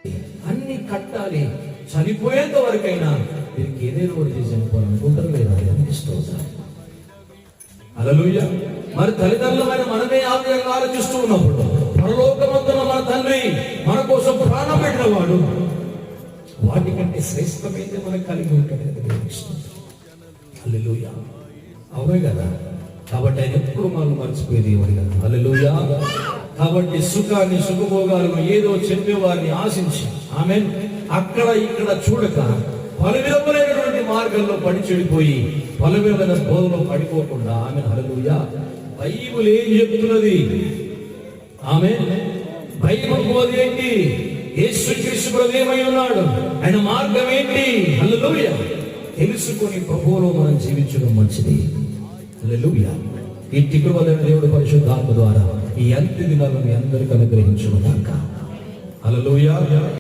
అన్ని కట్టాలి, చనిపోయేంత వరకైనా వీరికి ఏదేదో ఒకటి చేసి చనిపోవాలనుకుంటారు లేదా? స్తోత్రం. హల్లెలూయా. మరి తల్లిదండ్రులమైన మనమే ఆత్మీయంగా ఆలోచిస్తూ ఉన్నప్పుడు పరలోకమందున మన తండ్రి మన కోసం ప్రాణం పెట్టిన వాడు వాటికంటే శ్రేష్టమైతే మనకు కలిగి ఉంటాడు. హల్లెలూయా. అవునే కదా. కాబట్టి ఆయన ఎప్పుడు మనం మర్చిపోయేది ఎవరు కదా. హల్లెలూయా. కాబట్టి సుఖాన్ని, సుఖభోగాలను ఏదో చెప్పేవారిని ఆశించి ఆమెన్ అక్కడ ఇక్కడ చూడక పలువిధములైనటువంటి మార్గంలో పడి చెడిపోయి పలువిధమైన బోధలో పడిపోకుండా ఆమెన్ హల్లెలూయా. బైబిల్ ఏం చెప్తున్నది? ఆమెన్ బైబిల్ బోధ ఏంటి? యేసుక్రీస్తు ఏమై ఉన్నాడు, ఆయన మార్గం ఏంటి? హల్లెలూయా. తెలుసుకొని ప్రభువులో మనం జీవించడం మంచిది. హల్లెలూయా. ఇట్టి కృపైన దేవుడు పరిశుద్ధాత్మ ద్వారా ఈ అంత్య దినాలను మీ అందరికీ అనుగ్రహించును గాక. హల్లెలూయా.